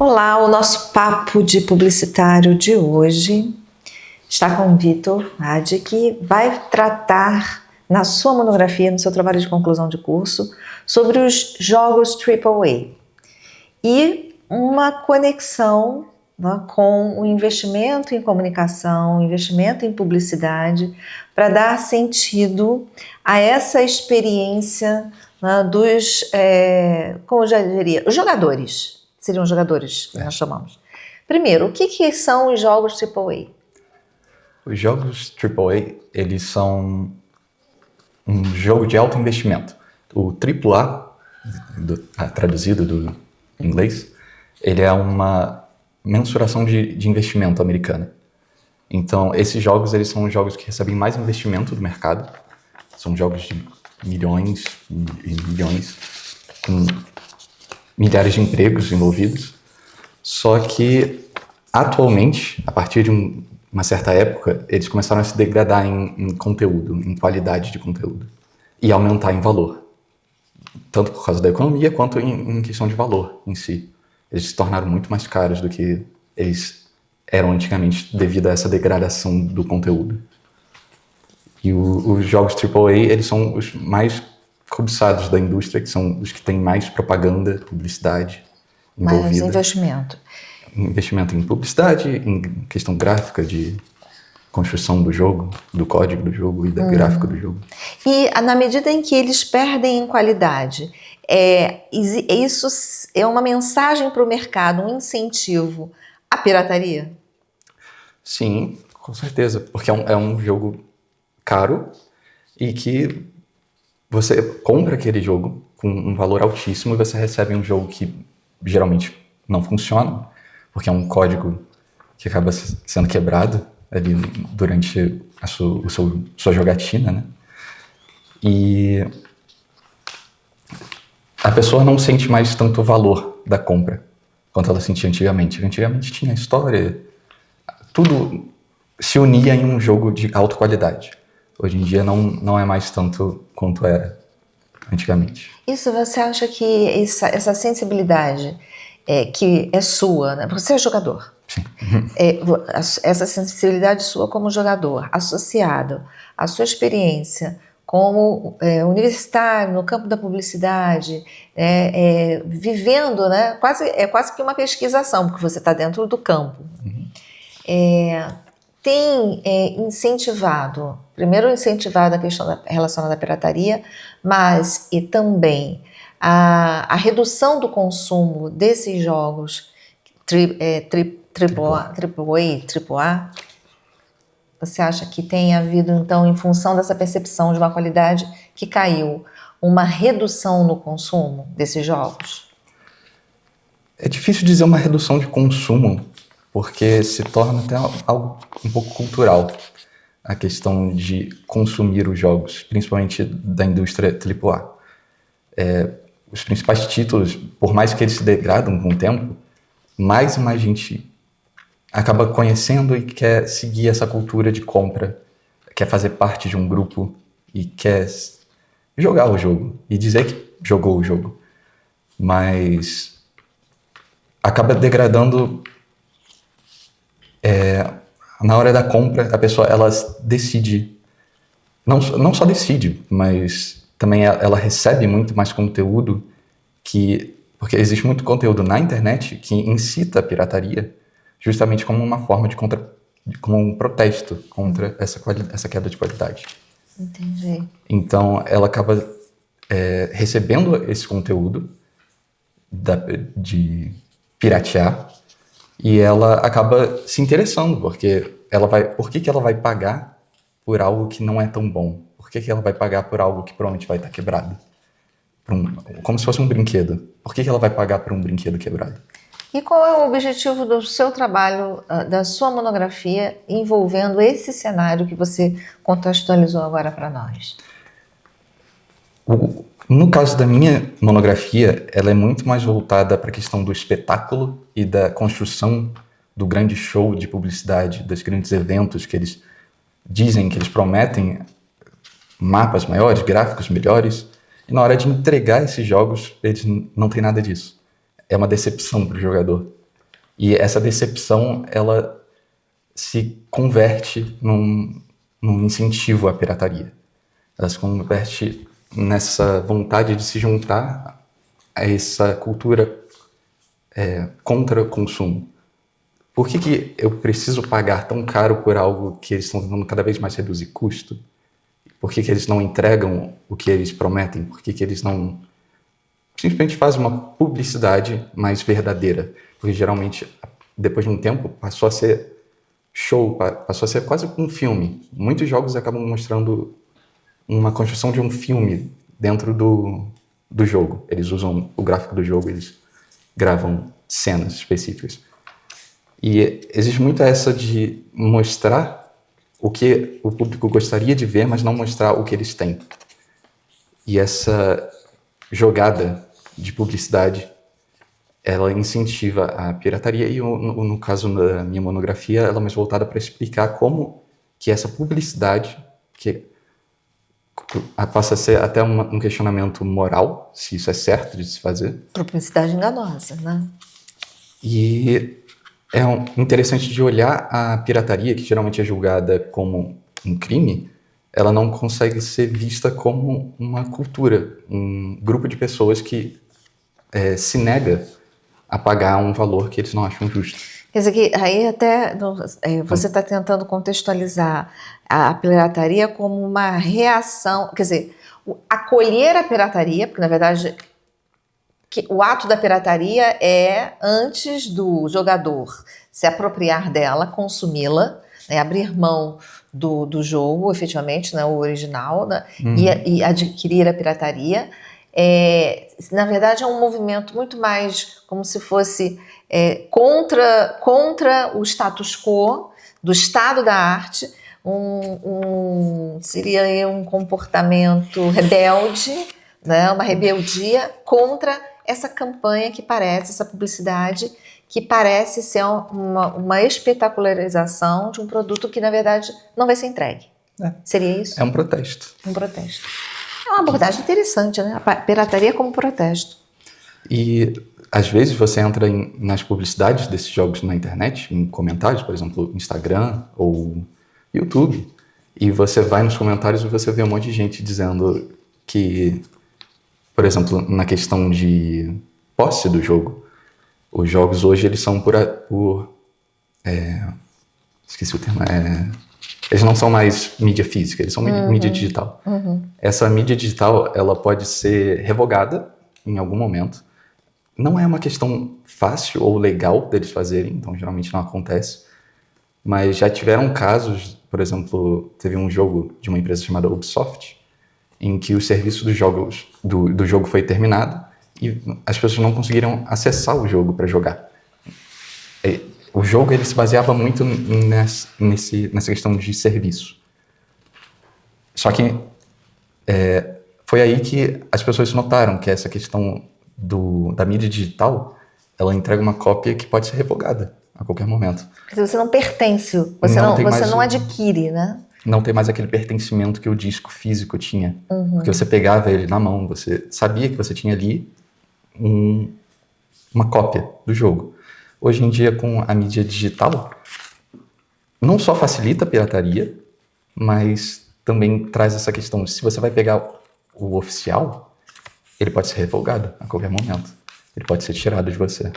Olá, o nosso papo de publicitário de hoje está com o Vitor Hadi, que vai tratar na sua monografia, no seu trabalho de conclusão de curso, sobre os jogos AAA e uma conexão, né, com o investimento em comunicação, investimento em publicidade, para dar sentido a essa experiência, né, dos, como eu já diria, os jogadores. Seriam jogadores que nós chamamos. Primeiro, o que são os jogos AAA? Os jogos AAA, eles são um jogo de alto investimento. O AAA, traduzido do inglês, ele é uma mensuração de investimento americana. Então, esses jogos, eles são os jogos que recebem mais investimento do mercado. São jogos de milhões e milhões, com milhares de empregos envolvidos. Só que, atualmente, a partir de uma certa época, eles começaram a se degradar em conteúdo, em qualidade de conteúdo, e aumentar em valor. Tanto por causa da economia, quanto em questão de valor em si. Eles se tornaram muito mais caros do que eles eram antigamente, devido a essa degradação do conteúdo. E os jogos AAA, eles são os mais cobiçados da indústria, que são os que têm mais propaganda, publicidade envolvida. Mais investimento. Investimento em publicidade, em questão gráfica, de construção do jogo, do código do jogo e da gráfica do jogo. E na medida em que eles perdem em qualidade, isso é uma mensagem para o mercado, um incentivo à pirataria? Sim, com certeza, porque é um jogo caro e que você compra aquele jogo com um valor altíssimo e você recebe um jogo que geralmente não funciona, porque é um código que acaba sendo quebrado ali durante a sua jogatina, né? E a pessoa não sente mais tanto o valor da compra quanto ela sentia antigamente. Antigamente tinha história, tudo se unia em um jogo de alta qualidade. Hoje em dia não é mais tanto quanto era antigamente. Isso, você acha que essa sensibilidade que é sua, né? Porque você é jogador. Sim. Essa sensibilidade sua como jogador, associado à sua experiência como universitário no campo da publicidade, vivendo, né? Quase que uma pesquisação, porque você está dentro do campo. Uhum. Tem incentivado a questão relacionada à pirataria, mas e também a redução do consumo desses jogos AAA. Você acha que tem havido, então, em função dessa percepção de uma qualidade que caiu, uma redução no consumo desses jogos? É difícil dizer uma redução de consumo, porque se torna até algo um pouco cultural, a questão de consumir os jogos, principalmente da indústria AAA. Os principais títulos, por mais que eles se degradam com o tempo, mais e mais gente acaba conhecendo e quer seguir essa cultura de compra, quer fazer parte de um grupo e quer jogar o jogo e dizer que jogou o jogo. Mas acaba degradando. Na hora da compra, a pessoa ela decide, não só decide, mas também ela recebe muito mais conteúdo, porque existe muito conteúdo na internet que incita a pirataria, justamente como uma forma como um protesto contra essa queda de qualidade. Entendi. Então, ela acaba recebendo esse conteúdo de piratear e ela acaba se interessando, porque por que ela vai pagar por algo que não é tão bom? Por que ela vai pagar por algo que provavelmente vai estar quebrado? Como se fosse um brinquedo. Por que ela vai pagar por um brinquedo quebrado? E qual é o objetivo do seu trabalho, da sua monografia, envolvendo esse cenário que você contextualizou agora para nós? No caso da minha monografia, ela é muito mais voltada para a questão do espetáculo e da construção do grande show de publicidade, dos grandes eventos que eles dizem, que eles prometem mapas maiores, gráficos melhores, e na hora de entregar esses jogos, eles não têm nada disso. É uma decepção para o jogador. E essa decepção, ela se converte num incentivo à pirataria. Ela se converte nessa vontade de se juntar a essa cultura contra o consumo. Por que eu preciso pagar tão caro por algo que eles estão tentando cada vez mais reduzir custo? Por que eles não entregam o que eles prometem? Por que eles não simplesmente fazem uma publicidade mais verdadeira? Porque geralmente, depois de um tempo, passou a ser show, passou a ser quase um filme. Muitos jogos acabam mostrando uma construção de um filme dentro do jogo. Eles usam o gráfico do jogo, eles gravam cenas específicas. E existe muito essa de mostrar o que o público gostaria de ver, mas não mostrar o que eles têm. E essa jogada de publicidade, ela incentiva a pirataria. E no caso da minha monografia, ela é mais voltada para explicar como que essa publicidade, que passa a ser até um questionamento moral, se isso é certo de se fazer. Publicidade enganosa, né? E é interessante de olhar a pirataria, que geralmente é julgada como um crime, ela não consegue ser vista como uma cultura, um grupo de pessoas que se nega a pagar um valor que eles não acham justo. Quer dizer que aí até você está tentando contextualizar a pirataria como uma reação, quer dizer, acolher a pirataria, porque na verdade o ato da pirataria é antes do jogador se apropriar dela, consumi-la, né, abrir mão do jogo, efetivamente, né, o original, né, e adquirir a pirataria. Na verdade, é um movimento muito mais como se fosse contra o status quo do estado da arte, seria um comportamento rebelde, né, uma rebeldia contra essa campanha que parece, essa publicidade que parece ser uma espetacularização de um produto que, na verdade, não vai ser entregue. Seria isso? É um protesto. Um protesto. É uma abordagem interessante, né? A pirataria como protesto. E, às vezes, você entra nas publicidades desses jogos na internet, em comentários, por exemplo, Instagram ou YouTube, e você vai nos comentários e você vê um monte de gente dizendo que, por exemplo, na questão de posse do jogo, os jogos hoje eles são esqueci o termo, eles não são mais mídia física, eles são mídia digital. Essa mídia digital, ela pode ser revogada em algum momento. Não é uma questão fácil ou legal deles fazerem, então geralmente não acontece. Mas já tiveram casos, por exemplo, teve um jogo de uma empresa chamada Ubisoft, em que o serviço do jogo foi terminado e as pessoas não conseguiram acessar o jogo para jogar. O jogo ele se baseava muito nessa questão de serviço. Só que foi aí que as pessoas notaram que essa questão da mídia digital, ela entrega uma cópia que pode ser revogada a qualquer momento. Quer dizer, você não pertence, você não adquire, né? Não tem mais aquele pertencimento que o disco físico tinha. Porque você pegava ele na mão, você sabia que você tinha ali uma cópia do jogo. Hoje em dia, com a mídia digital, não só facilita a pirataria, mas também traz essa questão de se você vai pegar o oficial, ele pode ser revogado a qualquer momento. Ele pode ser tirado de você.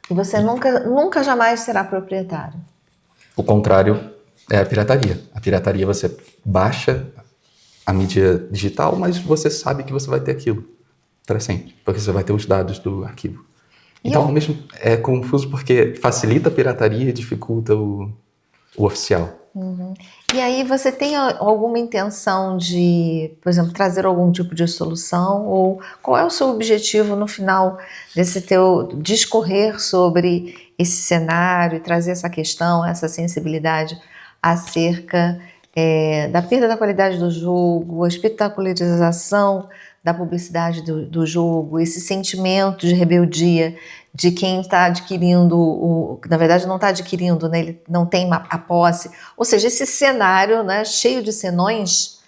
E você nunca jamais será proprietário. O contrário é a pirataria. A pirataria você baixa a mídia digital, mas você sabe que você vai ter aquilo para sempre, porque você vai ter os dados do arquivo. Então, mesmo é confuso porque facilita a pirataria e dificulta o oficial. E aí você tem alguma intenção de, por exemplo, trazer algum tipo de solução? Ou qual é o seu objetivo no final desse teu discorrer sobre esse cenário e trazer essa questão, essa sensibilidade acerca da perda da qualidade do jogo, a espetacularização da publicidade do jogo, esse sentimento de rebeldia de quem está adquirindo, na verdade não está adquirindo, né, ele não tem a posse, ou seja, esse cenário, né, cheio de senões,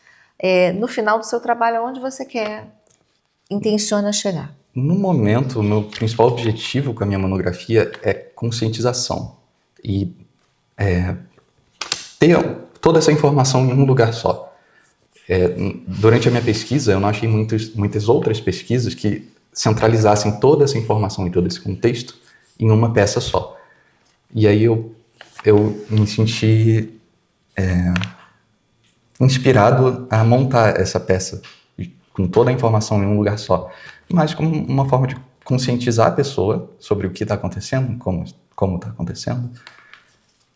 no final do seu trabalho, onde você intenciona chegar? No momento, o meu principal objetivo com a minha monografia é conscientização e ter toda essa informação em um lugar só. Durante a minha pesquisa, eu não achei muitas outras pesquisas que centralizassem toda essa informação e todo esse contexto em uma peça só. E aí eu me senti inspirado a montar essa peça com toda a informação em um lugar só, mas como uma forma de conscientizar a pessoa sobre o que está acontecendo, como está acontecendo,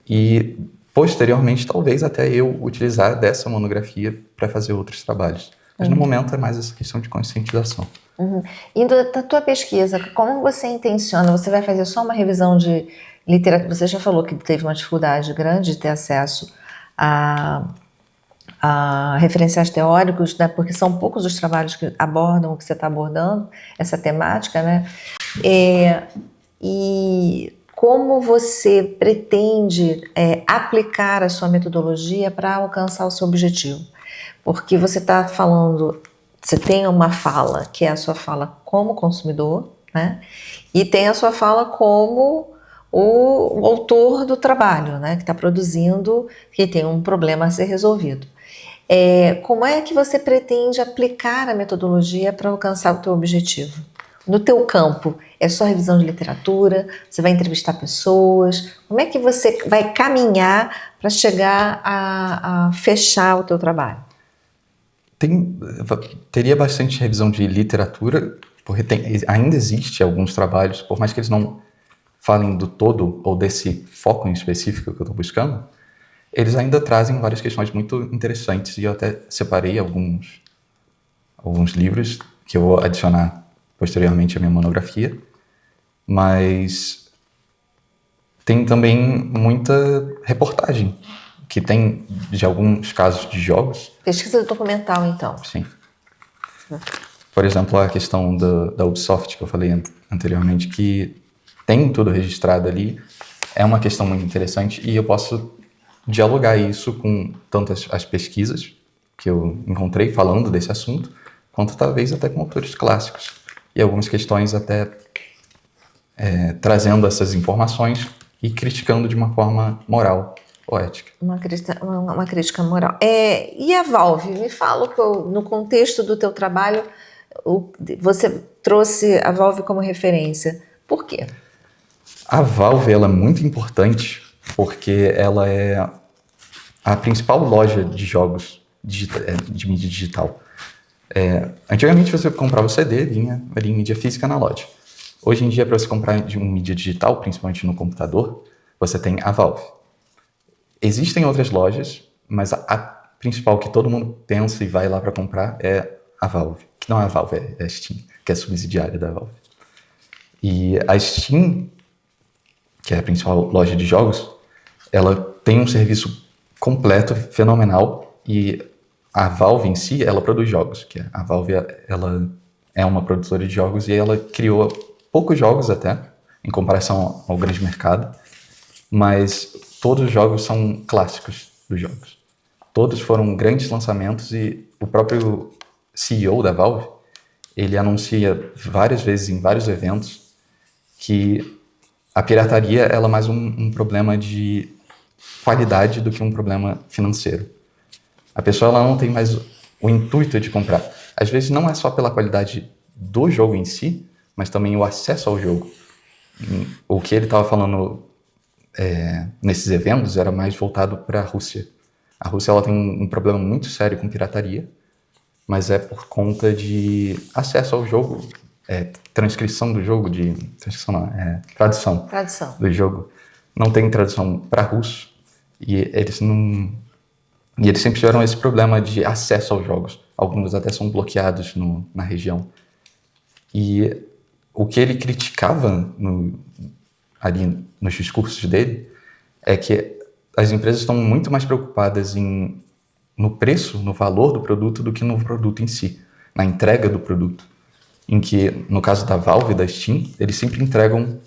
e posteriormente talvez até eu utilizar dessa monografia para fazer outros trabalhos. Mas no momento é mais essa questão de conscientização. E da tua pesquisa, como você intenciona? Você vai fazer só uma revisão de literatura? Você já falou que teve uma dificuldade grande de ter acesso a referenciais teóricos, né? Porque são poucos os trabalhos que abordam o que você está abordando, essa temática, né? E como você pretende aplicar a sua metodologia para alcançar o seu objetivo? Porque você está falando, você tem uma fala, que é a sua fala como consumidor, né? E tem a sua fala como o autor do trabalho, né? Que está produzindo, que tem um problema a ser resolvido. Como é que você pretende aplicar a metodologia para alcançar o teu objetivo? No teu campo, é só revisão de literatura? Você vai entrevistar pessoas? Como é que você vai caminhar para chegar a fechar o teu trabalho? Teria bastante revisão de literatura, porque ainda existe alguns trabalhos, por mais que eles não falem do todo ou desse foco em específico que eu estou buscando, eles ainda trazem várias questões muito interessantes e eu até separei alguns livros que eu vou adicionar posteriormente à minha monografia, mas tem também muita reportagem que tem de alguns casos de jogos. Pesquisa documental, então. Sim. Por exemplo, a questão da Ubisoft, que eu falei anteriormente, que tem tudo registrado ali, é uma questão muito interessante e eu posso dialogar isso com tanto as pesquisas que eu encontrei falando desse assunto, quanto talvez até com autores clássicos. E algumas questões até trazendo essas informações e criticando de uma forma moral ou ética. Uma crítica moral. E a Valve? Me fala, no contexto do teu trabalho, você trouxe a Valve como referência. Por quê? A Valve ela é muito importante porque ela é a principal loja de jogos de mídia digital. Antigamente você comprava o CD, vinha ali em mídia física na loja. Hoje em dia, para você comprar de uma mídia digital, principalmente no computador, você tem a Valve. Existem outras lojas, mas a principal que todo mundo pensa e vai lá para comprar é a Valve. Que não é a Valve, é a Steam, que é subsidiária da Valve. E a Steam, que é a principal loja de jogos, ela tem um serviço completo, fenomenal, e a Valve em si, ela produz jogos, que a Valve ela é uma produtora de jogos e ela criou poucos jogos até, em comparação ao grande mercado, mas todos os jogos são clássicos dos jogos. Todos foram grandes lançamentos e o próprio CEO da Valve, ele anuncia várias vezes em vários eventos que a pirataria ela é mais um problema de qualidade do que um problema financeiro. A pessoa ela não tem mais o intuito de comprar. Às vezes não é só pela qualidade do jogo em si, mas também o acesso ao jogo. O que ele estava falando nesses eventos era mais voltado para a Rússia. A Rússia ela tem um problema muito sério com pirataria, mas é por conta de acesso ao jogo, transcrição do jogo, tradução do jogo. Não tem tradução para russo e eles sempre tiveram esse problema de acesso aos jogos. Alguns até são bloqueados na região. E o que ele criticava ali nos discursos dele é que as empresas estão muito mais preocupadas no preço, no valor do produto, do que no produto em si, na entrega do produto. Em que, no caso da Valve e da Steam, eles sempre entregam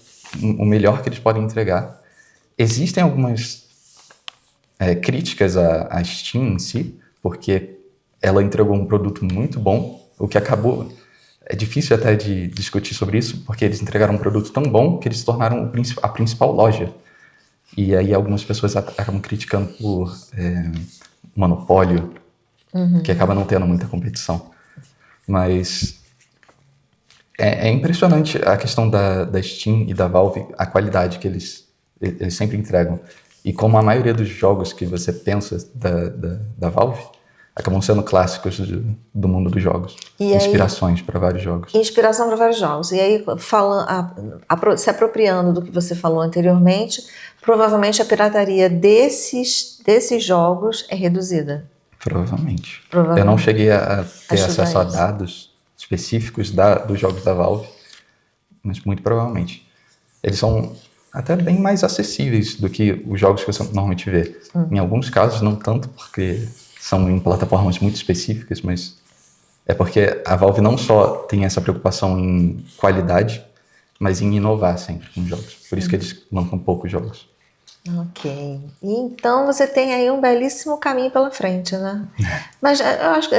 o melhor que eles podem entregar. Existem algumas críticas à Steam em si, porque ela entregou um produto muito bom, o que acabou é difícil até de discutir sobre isso, porque eles entregaram um produto tão bom que eles se tornaram a principal loja. E aí algumas pessoas acabam criticando por monopólio, que acaba não tendo muita competição. Mas é impressionante a questão da Steam e da Valve, a qualidade que eles sempre entregam. E como a maioria dos jogos que você pensa da Valve acabam sendo clássicos do mundo dos jogos. E inspirações para vários jogos. Inspiração para vários jogos. E aí, se apropriando do que você falou anteriormente, provavelmente a pirataria desses jogos é reduzida. Provavelmente. Eu não cheguei a ter acesso a dados específicos dos jogos da Valve, mas muito provavelmente. Eles são até bem mais acessíveis do que os jogos que você normalmente vê. Em alguns casos, não tanto, porque são em plataformas muito específicas, mas é porque a Valve não só tem essa preocupação em qualidade, mas em inovar sempre com jogos. Por isso que eles lançam poucos jogos. Ok. E então você tem aí um belíssimo caminho pela frente, né? Mas eu acho que,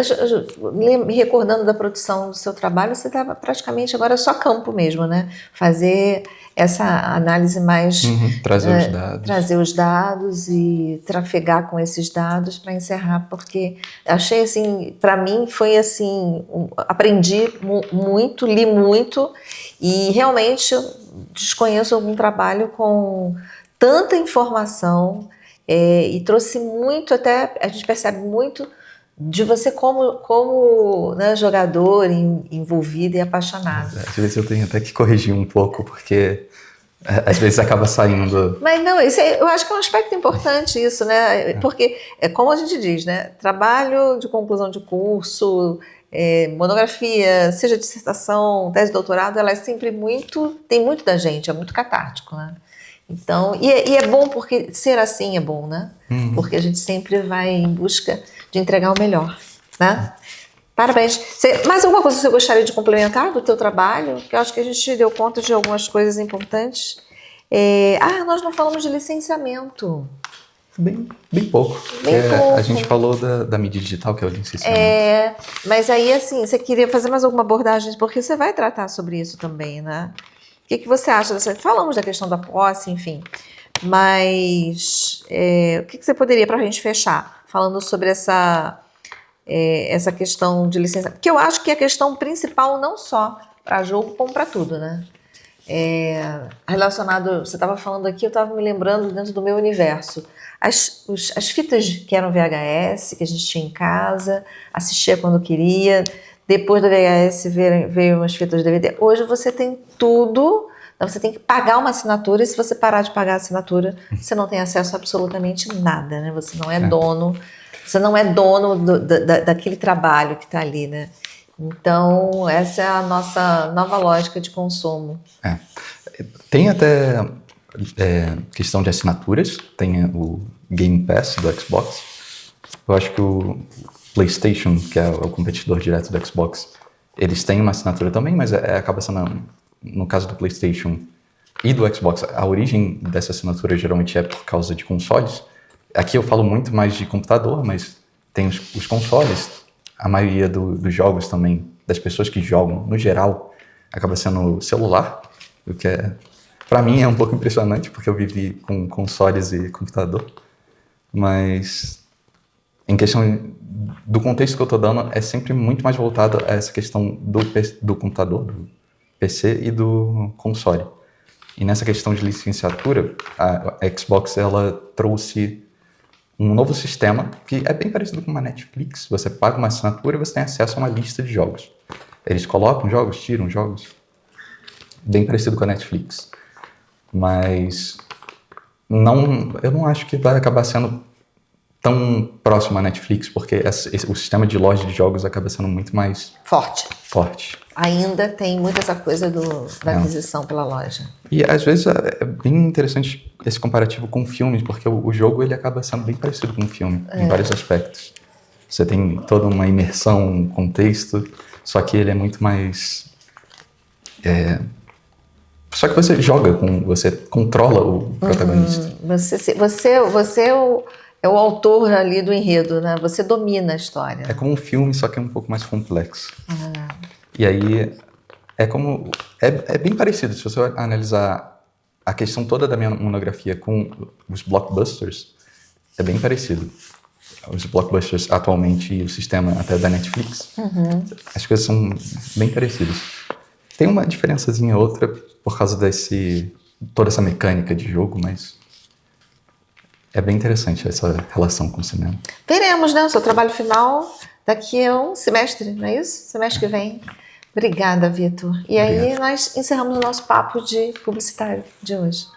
me recordando da produção do seu trabalho, você estava praticamente agora só campo mesmo, né? Fazer essa análise mais... trazer os dados e trafegar com esses dados para encerrar, porque achei assim, para mim foi assim, aprendi muito, li muito e realmente desconheço algum trabalho com tanta informação e trouxe muito, até a gente percebe muito de você como né, jogador envolvido e apaixonado. Às vezes eu tenho até que corrigir um pouco, porque às vezes acaba saindo... Mas não, eu acho que é um aspecto importante isso, né? Porque, como a gente diz, né? Trabalho de conclusão de curso, monografia, seja dissertação, tese de doutorado, ela é sempre tem muito da gente, é muito catártico, né? Então, e é bom porque ser assim é bom, né? Porque a gente sempre vai em busca de entregar o melhor, né? Parabéns. Mais alguma coisa que você gostaria de complementar do teu trabalho? Que eu acho que a gente deu conta de algumas coisas importantes. Nós não falamos de licenciamento. Bem pouco. A gente falou da mídia digital, que é o licenciamento. Mas aí, assim, você queria fazer mais alguma abordagem? Porque você vai tratar sobre isso também, né? O que você acha dessa... Falamos da questão da posse, enfim. Mas o que você poderia, para a gente fechar, falando sobre essa questão de licença? Porque eu acho que a questão principal não só para jogo, como para tudo, né? Relacionado... Você estava falando aqui, eu estava me lembrando dentro do meu universo. As fitas que eram VHS, que a gente tinha em casa, assistia quando queria... Depois do VHS veio umas fitas DVD. Hoje você tem tudo, você tem que pagar uma assinatura, e se você parar de pagar a assinatura, você não tem acesso a absolutamente nada, né? Você não é dono, daquele trabalho que está ali, né? Então, essa é a nossa nova lógica de consumo. Tem até questão de assinaturas, tem o Game Pass do Xbox. Eu acho que o PlayStation, que é o competidor direto do Xbox, eles têm uma assinatura também, mas acaba sendo, no caso do PlayStation e do Xbox, a origem dessa assinatura geralmente é por causa de consoles. Aqui eu falo muito mais de computador, mas tem os consoles. A maioria dos jogos também, das pessoas que jogam, no geral, acaba sendo celular, o que para mim é um pouco impressionante, porque eu vivi com consoles e computador. Mas em questão do contexto que eu estou dando, é sempre muito mais voltado a essa questão do computador, do PC e do console. E nessa questão de licenciatura, a Xbox ela trouxe um novo sistema que é bem parecido com uma Netflix. Você paga uma assinatura e você tem acesso a uma lista de jogos. Eles colocam jogos, tiram jogos. Bem parecido com a Netflix. Mas eu não acho que vai acabar sendo tão próximo à Netflix, porque o sistema de loja de jogos acaba sendo muito mais... Forte. Ainda tem muito essa coisa da aquisição pela loja. E às vezes é bem interessante esse comparativo com filmes, porque o jogo ele acaba sendo bem parecido com um filme, em vários aspectos. Você tem toda uma imersão, um contexto, só que ele é muito mais... Só que você joga, você controla o protagonista. Você é o autor ali do enredo, né? Você domina a história. É como um filme, só que é um pouco mais complexo. E aí é bem parecido. Se você analisar a questão toda da minha monografia com os blockbusters, é bem parecido. Os blockbusters atualmente e o sistema até da Netflix, as coisas são bem parecidas. Tem uma diferençazinha outra por causa toda essa mecânica de jogo, mas é bem interessante essa relação com o cinema. Veremos, né? O seu trabalho final daqui a um semestre, não é isso? Semestre que vem. Obrigada, Vitor. E aí nós encerramos o nosso papo de publicitário de hoje.